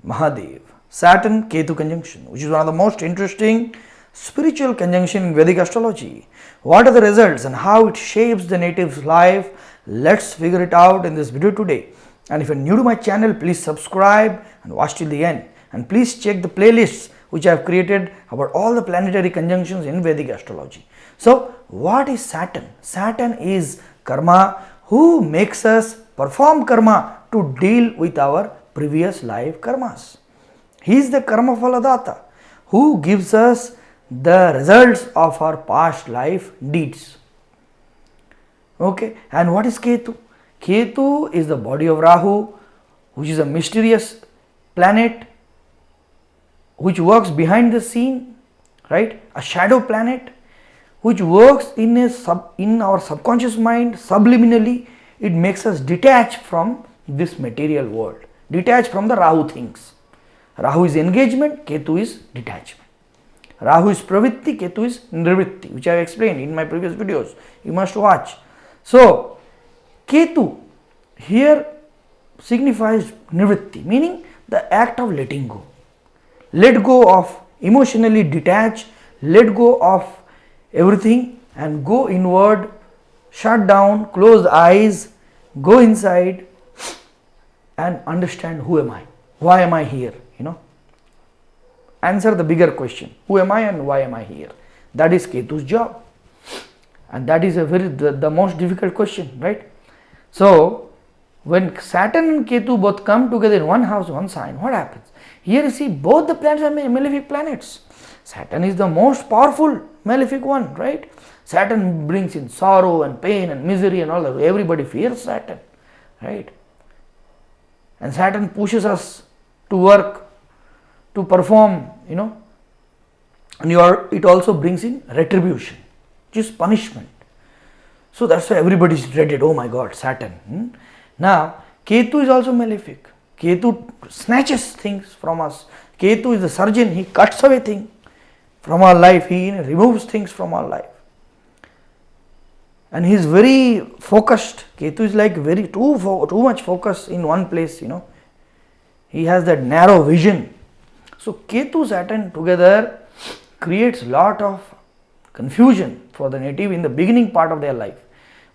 Mahadev. Saturn Ketu Conjunction, which is one of the most interesting spiritual conjunction in Vedic astrology. What are the results and how it shapes the native's life? Let's figure it out in this video today. And if you're new to my channel, please subscribe and watch till the end. And please check the playlists which I have created about all the planetary conjunctions in Vedic astrology. So, what is Saturn? Saturn is karma who makes us perform karma to deal with our previous life karmas. He is the karma phaladata who gives us the results of our past life deeds. Okay, and what is Ketu? Ketu is the body of Rahu, which is a mysterious planet which works behind the scene, right? A shadow planet which works in our subconscious mind subliminally. It makes us detach from this material world, detach from the Rahu things. Rahu is engagement, Ketu is detachment. Rahu is pravitti, Ketu is nirvitti, which I have explained in my previous videos. You must watch. So, Ketu here signifies nirvitti, meaning the act of letting go. Let go of, emotionally detach, let go of everything and go inward, shut down, close the eyes, go inside and understand who am I, why am I here, Answer the bigger question, who am I and why am I here? That is Ketu's job. And that is the most difficult question, right? So, when Saturn and Ketu both come together in one house, one sign, what happens? Here you see both the planets are malefic planets. Saturn is the most powerful malefic one, right? Saturn brings in sorrow and pain and misery and all that. Everybody fears Saturn, right? And Saturn pushes us to work, to perform, and it also brings in retribution, which is punishment. So that's why everybody is dreaded. Oh my God, Saturn. Now, Ketu is also malefic. Ketu snatches things from us. Ketu is the surgeon. He cuts away things from our life. He removes things from our life. And he is very focused. Ketu is like too much focus in one place, He has that narrow vision. So, Ketu Saturn together creates lot of confusion for the native in the beginning part of their life,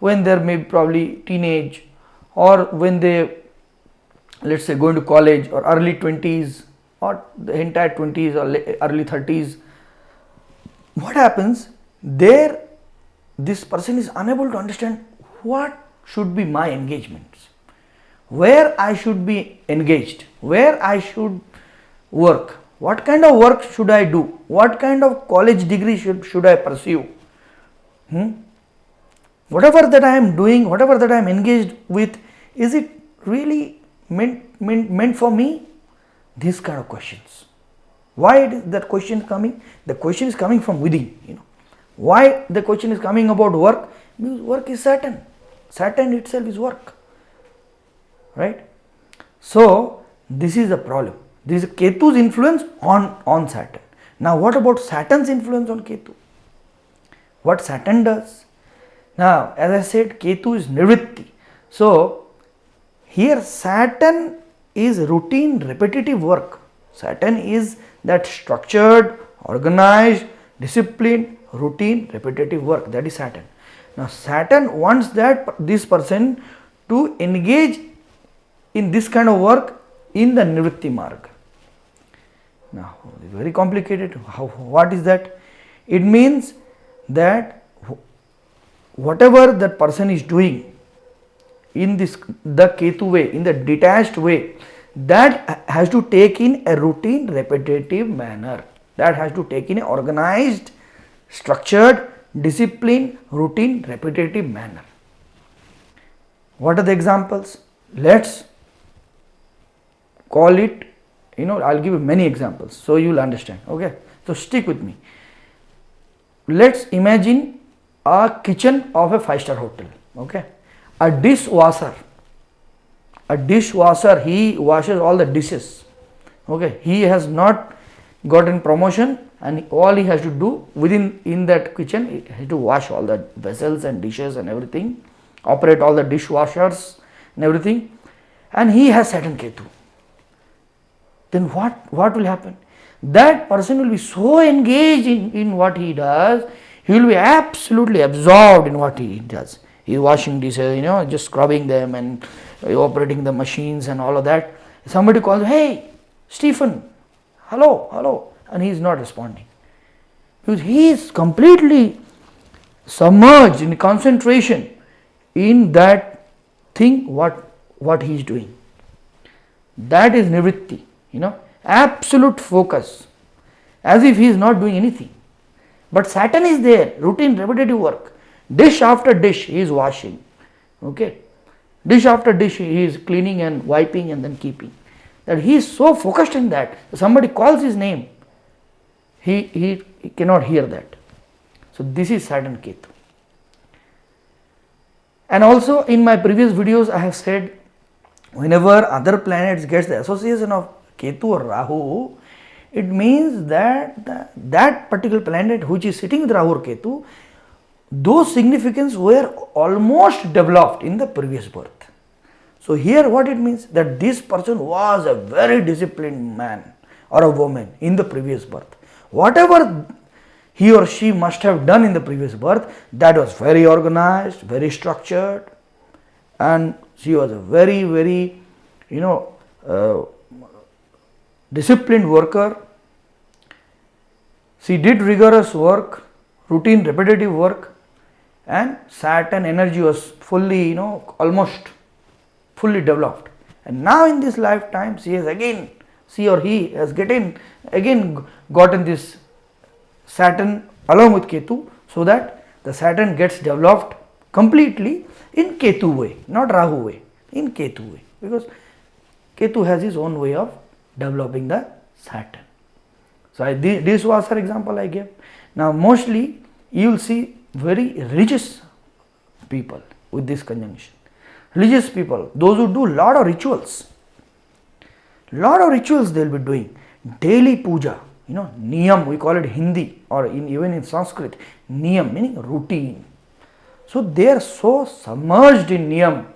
when they may be probably teenage or when they, let's say, going to college or early 20s or the entire 20s or early 30s. What happens there? This person is unable to understand what should be my engagements, where I should be engaged, where I should work, what kind of work should I do, what kind of college degree should I pursue, whatever that I am doing, whatever that I am engaged with, is it really meant for me? These kind of questions. Why is that question coming? The question is coming from within. Why the question is coming about work? Because work is Saturn. Saturn itself is work, right? So this is the problem. This is Ketu's influence on Saturn. Now what about Saturn's influence on Ketu? What Saturn does? Now as I said, Ketu is nirvitti. So here Saturn is routine repetitive work. Saturn is that structured, organized, disciplined, routine repetitive work. That is Saturn. Now Saturn wants this person to engage in this kind of work in the nirvitti marg. Now, very complicated. What is that? It means that whatever that person is doing in the Ketu way, in the detached way, that has to take in a routine repetitive manner. That has to take in an organized, structured, disciplined, routine repetitive manner. What are the examples? Let's call it, I'll give you many examples so you will understand. Okay, so stick with me. Let's imagine a kitchen of a 5-star hotel. Okay, a dishwasher, he washes all the dishes. Okay, he has not gotten promotion and all he has to do in that kitchen, he has to wash all the vessels and dishes and everything, operate all the dishwashers and everything, and he has Saturn Ketu. then what will happen? That person will be so engaged in what he does, he will be absolutely absorbed in what he does. He is washing dishes, just scrubbing them and operating the machines and all of that. Somebody calls, hey, Stephen, hello, and he is not responding. Because he is completely submerged in concentration in that thing, what he is doing. That is nivritti, absolute focus, as if he is not doing anything. But Saturn is there, routine, repetitive work. Dish after dish he is washing. Okay, dish after dish he is cleaning and wiping and then keeping. That he is so focused in that. Somebody calls his name, he cannot hear that. So this is Saturn Ketu. And also in my previous videos I have said, whenever other planets gets the association of Ketu or Rahu, it means that that particular planet which is sitting with Rahu or Ketu, those significance were almost developed in the previous birth. So here what it means, that this person was a very disciplined man or a woman in the previous birth. Whatever he or she must have done in the previous birth, that was very organized, very structured, and she was a very, very, disciplined worker. She did rigorous work, routine, repetitive work, and Saturn energy was fully, almost fully developed. And now in this lifetime, she or he has gotten this Saturn along with Ketu, so that the Saturn gets developed completely in Ketu way, not Rahu way, in Ketu way, because Ketu has his own way of developing the Saturn. So this was an example I gave. Now mostly you will see very religious people with this conjunction. Religious people, those who do lot of rituals they will be doing. Daily puja, Niyam, we call it Hindi, or even in Sanskrit, Niyam meaning routine. So they are so submerged in Niyam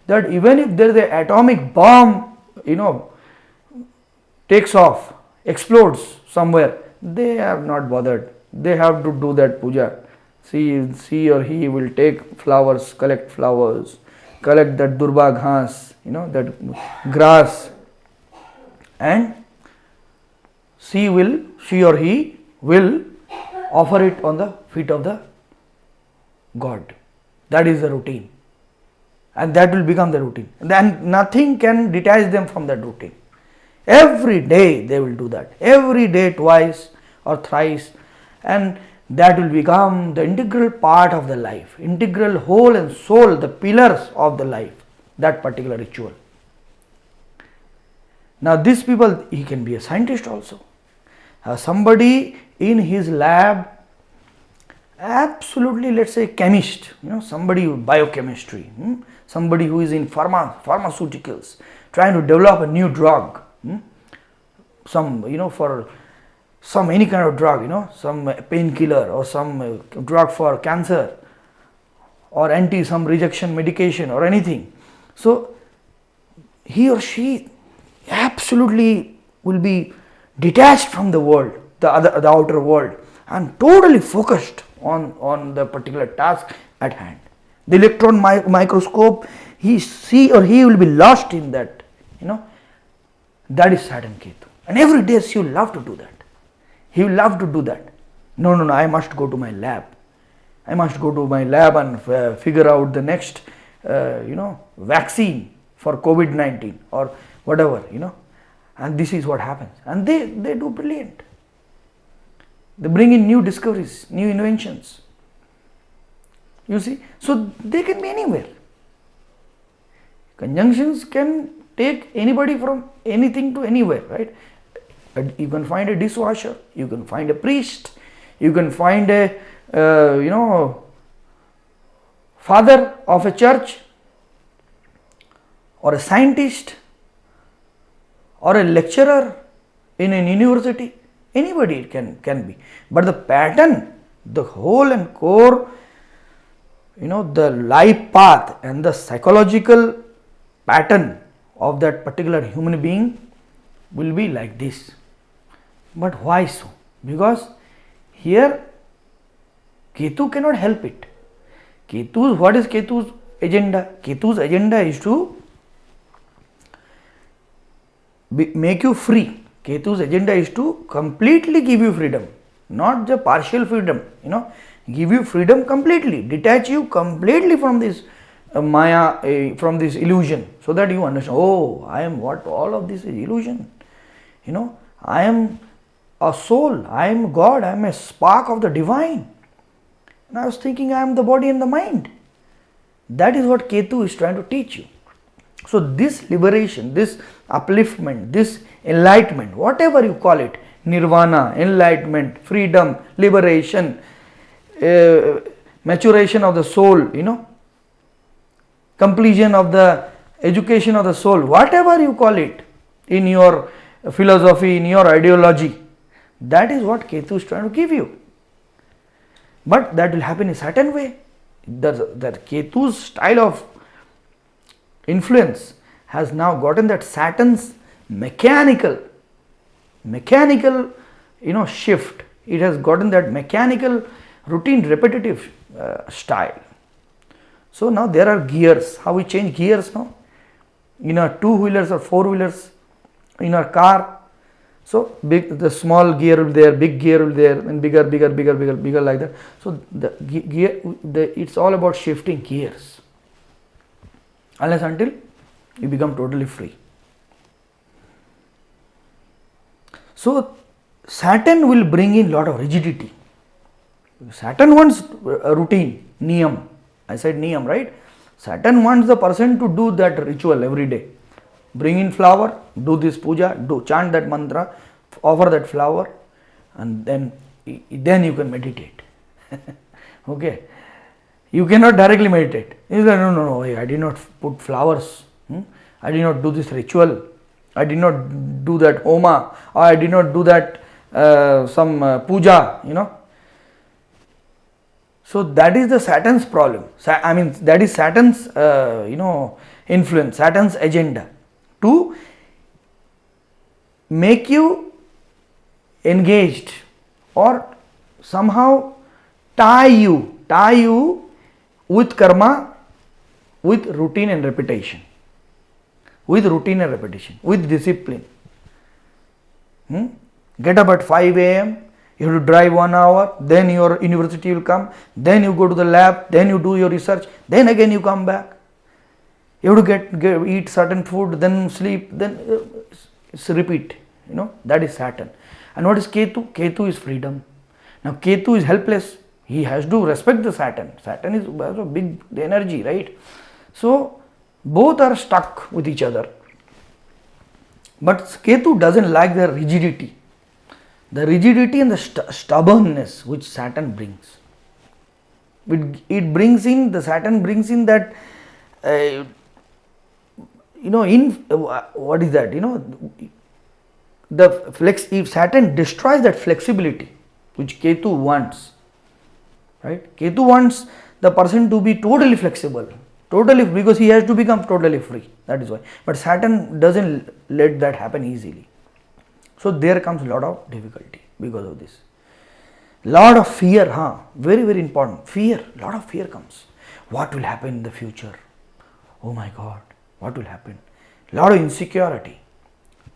that even if there is an atomic bomb, takes off, explodes somewhere, they are not bothered. They have to do that puja. She or he will take flowers, collect that durba ghas, that grass, and she or he will offer it on the feet of the God. That is the routine, and that will become the routine. Then nothing can detach them from that routine. Every day they will do that, every day twice or thrice, and that will become the integral part of the life, integral whole and soul, the pillars of the life, that particular ritual. Now these people, he can be a scientist also. Somebody in his lab, absolutely, let's say chemist, somebody with biochemistry, somebody who is in pharmaceuticals, trying to develop a new drug, for some any kind of drug, some painkiller or some drug for cancer or some rejection medication or anything. So he or she absolutely will be detached from the world, the outer world, and totally focused on the particular task at hand. The electron microscope, she or he will be lost in that, that is Saturn Ketu. And every day she will love to do that. He will love to do that. No, I must go to my lab. I must go to my lab and figure out the next, vaccine for COVID-19 or whatever, And this is what happens. And they do brilliant. They bring in new discoveries, new inventions. You see, so they can be anywhere. Conjunctions can take anybody from anything to anywhere, right? You can find a dishwasher, you can find a priest, you can find a father of a church, or a scientist, or a lecturer in an university. Anybody it can be. But the pattern, the whole and core, the life path and the psychological pattern of that particular human being, will be like this. But why so? Because here Ketu cannot help it. What is Ketu's agenda? Ketu's agenda is to make you free. Ketu's agenda is to completely give you freedom, not the partial freedom, give you freedom completely, detach you completely from this Maya, from this illusion, so that you understand, oh, I am what? All of this is illusion. I am a soul, I am God, I am a spark of the divine. And I was thinking I am the body and the mind. That is what Ketu is trying to teach you. So this liberation, this upliftment, this enlightenment, whatever you call it, nirvana, enlightenment, freedom, liberation, maturation of the soul, completion of the education of the soul, whatever you call it in your philosophy, in your ideology, that is what Ketu is trying to give you. But that will happen in a certain way. That Ketu's style of influence has now gotten that Saturn's mechanical shift. It has gotten that mechanical, routine, repetitive style. So now there are gears. How we change gears now? In our two-wheelers or four-wheelers, in our car. So the small gear will be there, big gear will be there, and bigger like that. So it's all about shifting gears. Unless until you become totally free. So Saturn will bring in lot of rigidity. Saturn wants a routine, Niyam. I said Niyam, right? Saturn wants the person to do that ritual every day. Bring in flower, do this puja, chant that mantra, offer that flower, and then you can meditate. Okay. You cannot directly meditate. You say, no, I did not put flowers. I did not do this ritual. I did not do that homa. Or I did not do that some puja, So that is the Saturn's problem. That is Saturn's, influence, Saturn's agenda. To make you engaged or somehow tie you with karma, with routine and repetition, with discipline. Get up at 5 a.m., you have to drive 1 hour, then your university will come, then you go to the lab, then you do your research, then again you come back. You have to eat certain food, then sleep, then it's repeat. That is Saturn. And what is Ketu? Ketu is freedom. Now Ketu is helpless. He has to respect the Saturn. Saturn is also big energy, right? So both are stuck with each other. But Ketu doesn't like the rigidity. The rigidity and the stubbornness which Saturn brings. Saturn brings in that what is that? If Saturn destroys that flexibility which Ketu wants, right? Ketu wants the person to be totally flexible, because he has to become totally free. That is why. But Saturn doesn't let that happen easily. So there comes a lot of difficulty because of this. Lot of fear, very, very important. Fear, lot of fear comes. What will happen in the future? Oh my God. What will happen? Lot of insecurity.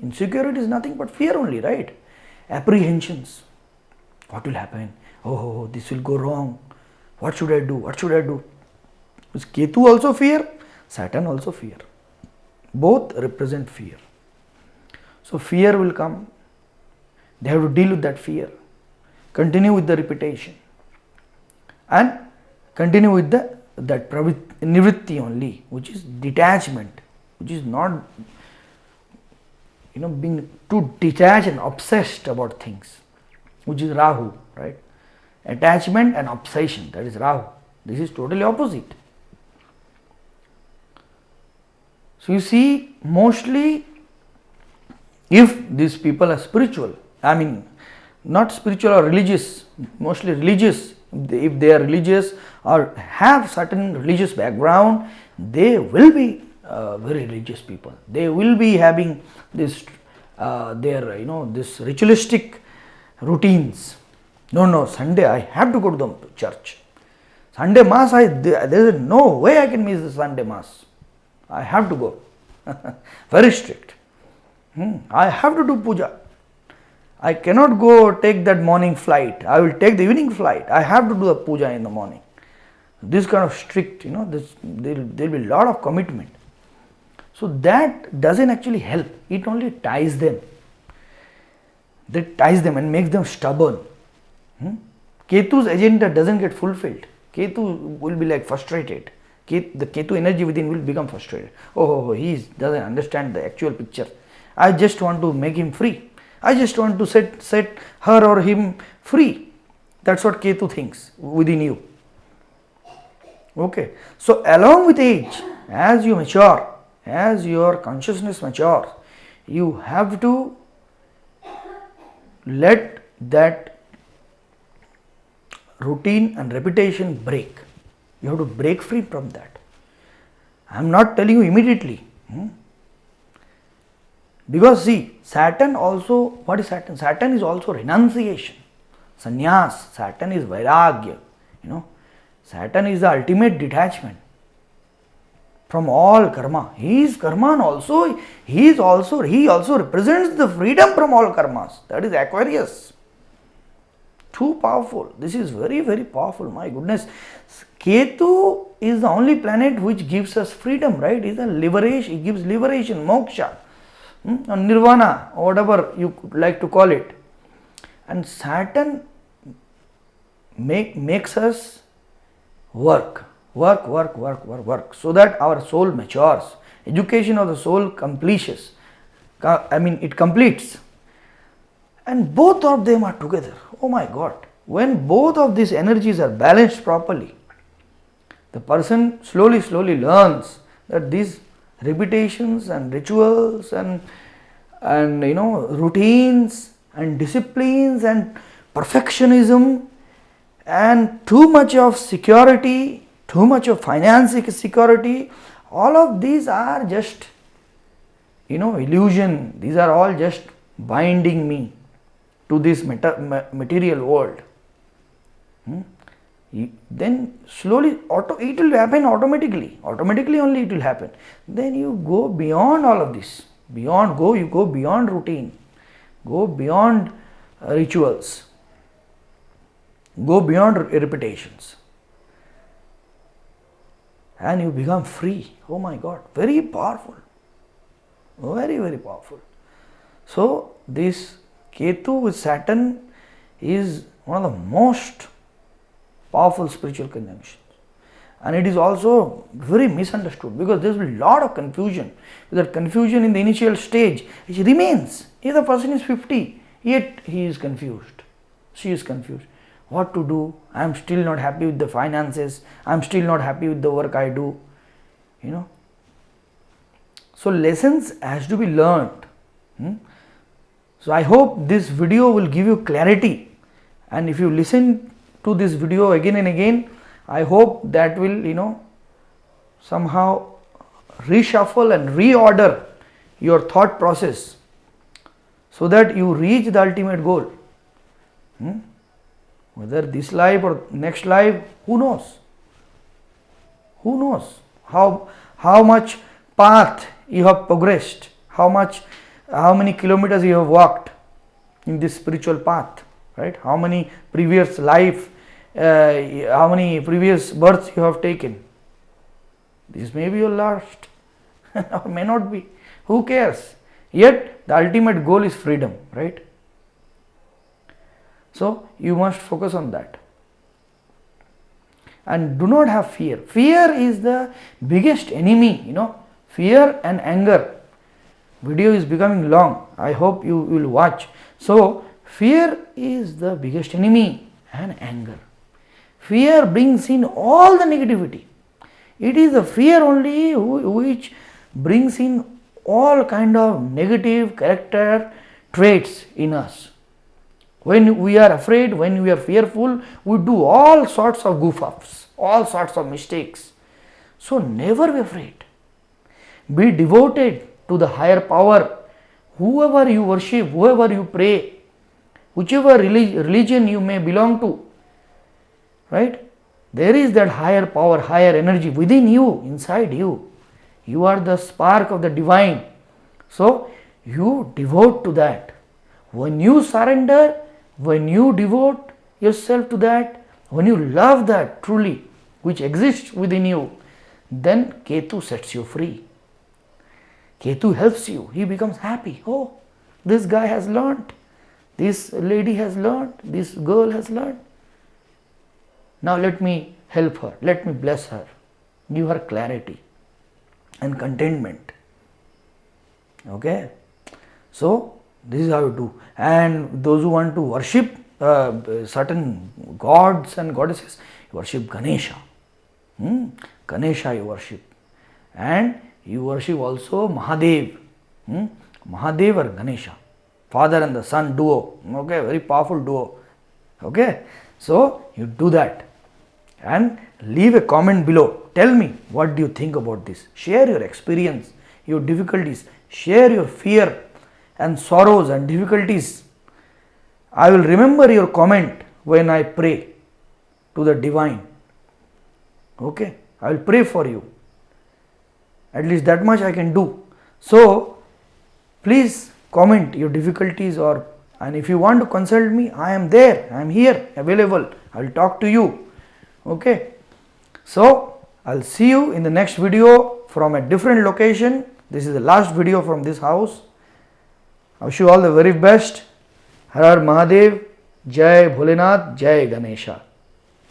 Insecurity is nothing but fear only, right? Apprehensions. What will happen? Oh, this will go wrong. What should I do? Is Ketu also fear? Saturn also fear. Both represent fear. So fear will come. They have to deal with that fear. Continue with the repetition. And continue with that nivritti only, which is detachment, which is not being too detached and obsessed about things, which is Rahu, right? Attachment and obsession, that is Rahu. This is totally opposite. So you see, mostly if these people are spiritual, not spiritual or religious, mostly religious, if they are religious or have certain religious background, they will be very religious people. They will be having this their this ritualistic routines. No, Sunday I have to go to the church. Sunday mass, there is no way I can miss the Sunday mass. I have to go. Very strict. I have to do puja. I cannot go take that morning flight. I will take the evening flight. I have to do the puja in the morning. This kind of strict, there will be a lot of commitment. So that doesn't actually help. It only ties them. That ties them and makes them stubborn. Ketu's agenda doesn't get fulfilled. Ketu will be like frustrated. The Ketu energy within will become frustrated. He doesn't understand the actual picture. I just want to make him free. I just want to set her or him free. That's what Ketu thinks within you. Okay. So along with age, as you mature, as your consciousness matures, you have to let that routine and repetition break. You have to break free from that. I am not telling you immediately. Because see, Saturn also, what is Saturn? Saturn is also renunciation, sannyas. Saturn is vairagya. Saturn is the ultimate detachment from all karma. He is karma and also he also represents the freedom from all karmas. That is Aquarius. Too powerful. This is very, very powerful. My goodness. Ketu is the only planet which gives us freedom, right? It's a liberation. It gives liberation, moksha, or nirvana, or whatever you like to call it. And Saturn makes us work, so that our soul matures. Education of the soul completes. It completes. And both of them are together. Oh my God. When both of these energies are balanced properly, the person slowly learns that these repetitions and rituals and routines and disciplines and perfectionism and too much of security, too much of financial security, all of these are just illusion. These are all just binding me to this material world. Then slowly it will happen automatically only it will happen. Then you go beyond all of this, you go beyond routine, go beyond rituals, go beyond repetitions, and you become free. Oh my God, very powerful, very, very powerful. So this Ketu with Saturn is one of the most powerful spiritual conjunctions, and it is also very misunderstood because there will be a lot of confusion. That confusion in the initial stage, it remains. If the person is 50, yet he is confused, she is confused. What to do? I am still not happy with the finances, I am still not happy with the work I do. So lessons has to be learned. So I hope this video will give you clarity, and if you listen to this video again and again, I hope that will somehow reshuffle and reorder your thought process so that you reach the ultimate goal. Whether this life or next life, who knows? Who knows how much path you have progressed, how many kilometers you have walked in this spiritual path, right? How many previous life, how many previous births you have taken. This may be your last or may not be. Who cares? Yet the ultimate goal is freedom, right? So you must focus on that. And do not have fear. Fear is the biggest enemy, fear and anger. Video is becoming long. I hope you will watch. So fear is the biggest enemy, and anger. Fear brings in all the negativity. It is the fear only which brings in all kind of negative character traits in us. When we are afraid, when we are fearful, we do all sorts of goof-ups, all sorts of mistakes. So never be afraid. Be devoted to the higher power whoever you worship, whoever you pray, whichever religion you may belong to, right? There is that higher power, higher energy within you, inside you. You are the spark of the divine. So, you devote to that. When you surrender, when you devote yourself to that, when you love that truly, which exists within you, then Ketu sets you free. Ketu helps you. He becomes happy. Oh, this guy has learnt. This lady has learnt. This girl has learnt. Now let me help her. Let me bless her. Give her clarity and contentment. Okay. So, this is how you do. And those who want to worship certain gods and goddesses, worship Ganesha. Ganesha you worship. And you worship also Mahadev. Mahadev or Ganesha. Father and the son duo. Okay, very powerful duo. Okay. So, you do that. And leave a comment below. Tell me what do you think about this. Share your experience, your difficulties. Share your fear and sorrows and difficulties. I will remember your comment when I pray to the divine. Okay, I will pray for you. At least that much I can do. So, please comment your difficulties, and if you want to consult me, I am there. I am here, available. I will talk to you. Okay. So, I will see you in the next video from a different location. This is the last video from this house. I wish you all the very best. Har Har Mahadev, Jai Bholenath, Jai Ganesha.